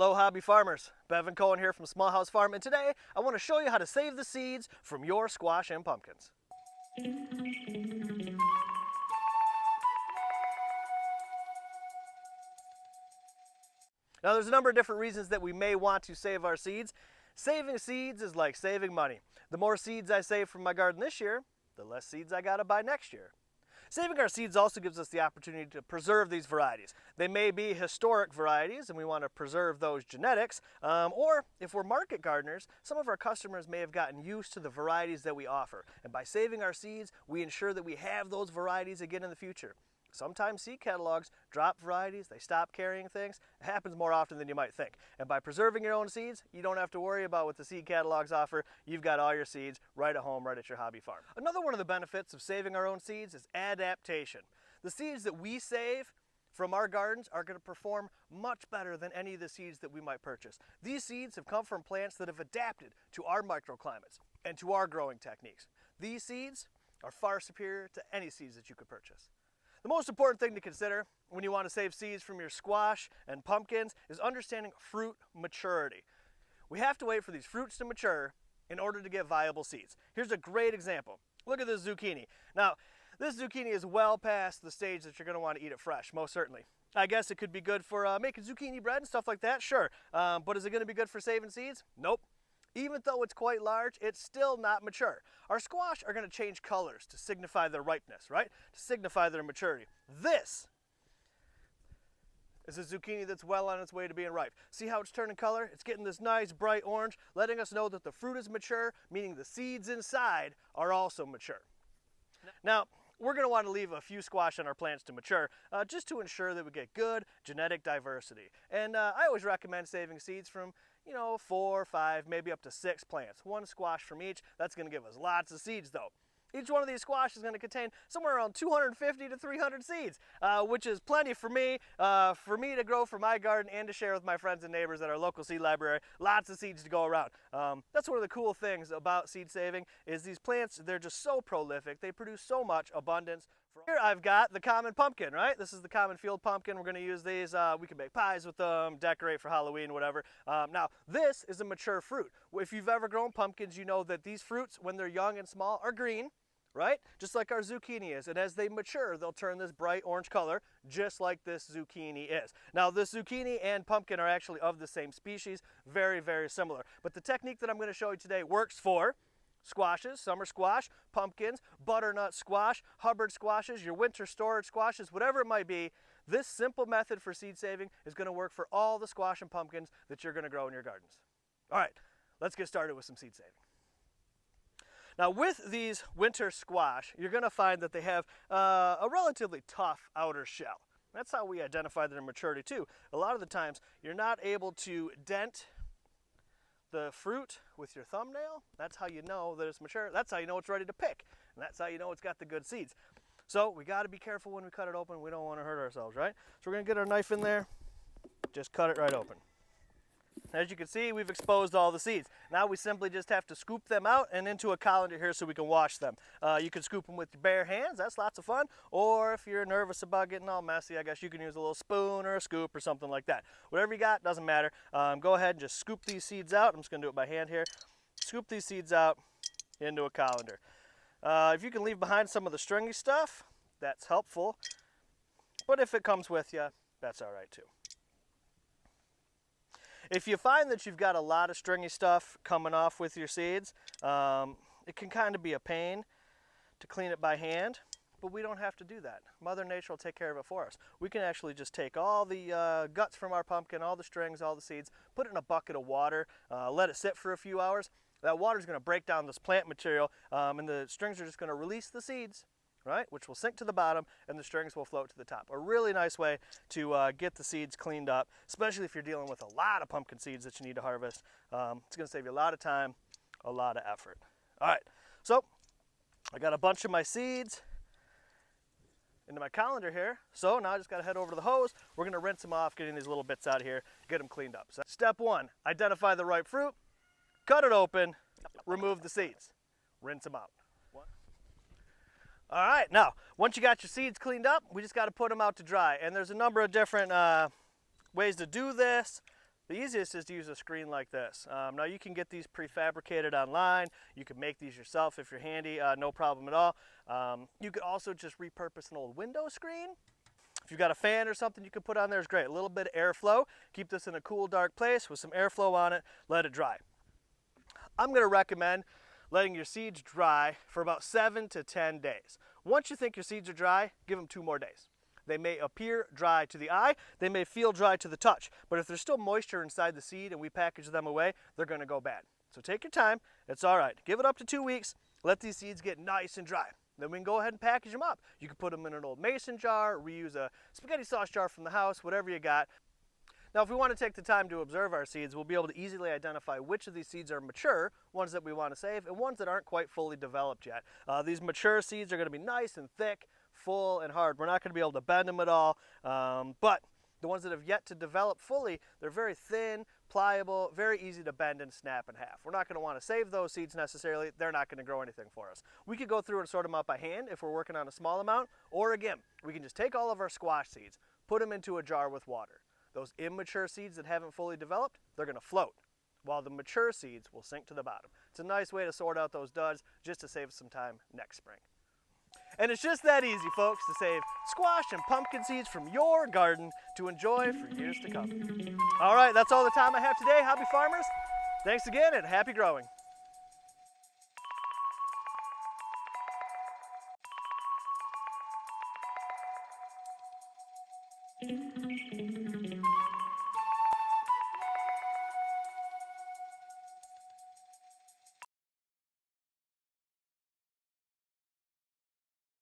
Hello hobby farmers, Bevan Cohen here from Small House Farm, and today I want to show you how to save the seeds from your squash and pumpkins. Now there's a number of different reasons that we may want to save our seeds. Saving seeds is like saving money. The more seeds I save from my garden this year, the less seeds I gotta buy next year. Saving our seeds also gives us the opportunity to preserve these varieties. They may be historic varieties and we want to preserve those genetics, or if we're market gardeners, some of our customers may have gotten used to the varieties that we offer. And by saving our seeds, we ensure that we have those varieties again in the future. Sometimes seed catalogs drop varieties, they stop carrying things. It happens more often than you might think. And by preserving your own seeds, you don't have to worry about what the seed catalogs offer. You've got all your seeds right at home, right at your hobby farm. Another one of the benefits of saving our own seeds is adaptation. The seeds that we save from our gardens are going to perform much better than any of the seeds that we might purchase. These seeds have come from plants that have adapted to our microclimates and to our growing techniques. These seeds are far superior to any seeds that you could purchase. The most important thing to consider when you want to save seeds from your squash and pumpkins is understanding fruit maturity. We have to wait for these fruits to mature in order to get viable seeds. Here's a great example. Look at this zucchini. Now, this zucchini is well past the stage that you're going to want to eat it fresh, most certainly. I guess it could be good for making zucchini bread and stuff like that, sure. But is it going to be good for saving seeds? Nope. Even though it's quite large, it's still not mature. Our squash are going to change colors to signify their ripeness, right? To signify their maturity. This is a zucchini that's well on its way to being ripe. See how it's turning color? It's getting this nice bright orange, letting us know that the fruit is mature, meaning the seeds inside are also mature. Now, we're going to want to leave a few squash on our plants to mature just to ensure that we get good genetic diversity. And I always recommend saving seeds from 4, 5, maybe up to 6 plants. 1 squash from each. That's going to give us lots of seeds though. Each one of these squash is going to contain somewhere around 250 to 300 seeds, which is plenty for me to grow for my garden and to share with my friends and neighbors at our local seed library. Lots of seeds to go around. That's one of the cool things about seed saving is these plants, they're just so prolific. They produce so much abundance. Here I've got the common pumpkin, right? This is the common field pumpkin. We're going to use these. We can make pies with them, decorate for Halloween, whatever. Now, this is a mature fruit. If you've ever grown pumpkins, you know that these fruits, when they're young and small, are green, right? Just like our zucchini is. And as they mature, they'll turn this bright orange color, just like this zucchini is. Now, this zucchini and pumpkin are actually of the same species, very, very similar. But the technique that I'm going to show you today works for squashes, summer squash, pumpkins, butternut squash, Hubbard squashes, your winter storage squashes, whatever it might be. This simple method for seed saving is going to work for all the squash and pumpkins that you're going to grow in your gardens. All right, let's get started with some seed saving. Now with these winter squash, you're going to find that they have a relatively tough outer shell. That's how we identify their maturity too. A lot of the times you're not able to dent the fruit with your thumbnail. That's how you know that it's mature. That's how you know it's ready to pick. And that's how you know it's got the good seeds. So we got to be careful when we cut it open. We don't want to hurt ourselves, right? So we're going to get our knife in there, just cut it right open. As you can see, we've exposed all the seeds. Now we simply just have to scoop them out and into a colander here so we can wash them. You can scoop them with your bare hands, that's lots of fun. Or if you're nervous about getting all messy, I guess you can use a little spoon or a scoop or something like that. Whatever you got, doesn't matter. Go ahead and just scoop these seeds out. I'm just going to do it by hand here. Scoop these seeds out into a colander. If you can leave behind some of the stringy stuff, that's helpful. But if it comes with you, that's all right too. If you find that you've got a lot of stringy stuff coming off with your seeds, it can kind of be a pain to clean it by hand, but we don't have to do that. Mother Nature will take care of it for us. We can actually just take all the guts from our pumpkin, all the strings, all the seeds, put it in a bucket of water, let it sit for a few hours. That water is going to break down this plant material, and the strings are just going to release the seeds, right, which will sink to the bottom and the strings will float to the top. A really nice way to get the seeds cleaned up, especially if you're dealing with a lot of pumpkin seeds that you need to harvest. It's going to save you a lot of time, a lot of effort. All right, so I got a bunch of my seeds into my colander here. So now I just got to head over to the hose. We're going to rinse them off, getting these little bits out of here, get them cleaned up. So step 1, identify the ripe fruit, cut it open, remove the seeds, rinse them out. All right, now, once you got your seeds cleaned up, we just got to put them out to dry. And there's a number of different ways to do this. The easiest is to use a screen like this. Now you can get these prefabricated online. You can make these yourself if you're handy, no problem at all. You could also just repurpose an old window screen. If you've got a fan or something you can put on there, is great. A little bit of airflow. Keep this in a cool, dark place with some airflow on it. Let it dry. I'm going to recommend letting your seeds dry for about 7 to 10 days. Once you think your seeds are dry, give them 2 more days. They may appear dry to the eye, they may feel dry to the touch, but if there's still moisture inside the seed and we package them away, they're going to go bad. So take your time, it's all right. Give it up to 2 weeks, let these seeds get nice and dry. Then we can go ahead and package them up. You can put them in an old mason jar, reuse a spaghetti sauce jar from the house, whatever you got. Now, if we want to take the time to observe our seeds, we'll be able to easily identify which of these seeds are mature, ones that we want to save, and ones that aren't quite fully developed yet. These mature seeds are going to be nice and thick, full and hard. We're not going to be able to bend them at all, but the ones that have yet to develop fully, they're very thin, pliable, very easy to bend and snap in half. We're not going to want to save those seeds necessarily. They're not going to grow anything for us. We could go through and sort them out by hand if we're working on a small amount, or again, we can just take all of our squash seeds, put them into a jar with water. Those immature seeds that haven't fully developed, they're going to float, while the mature seeds will sink to the bottom. It's a nice way to sort out those duds just to save us some time next spring. And it's just that easy, folks, to save squash and pumpkin seeds from your garden to enjoy for years to come. All right, that's all the time I have today, hobby farmers. Thanks again and happy growing.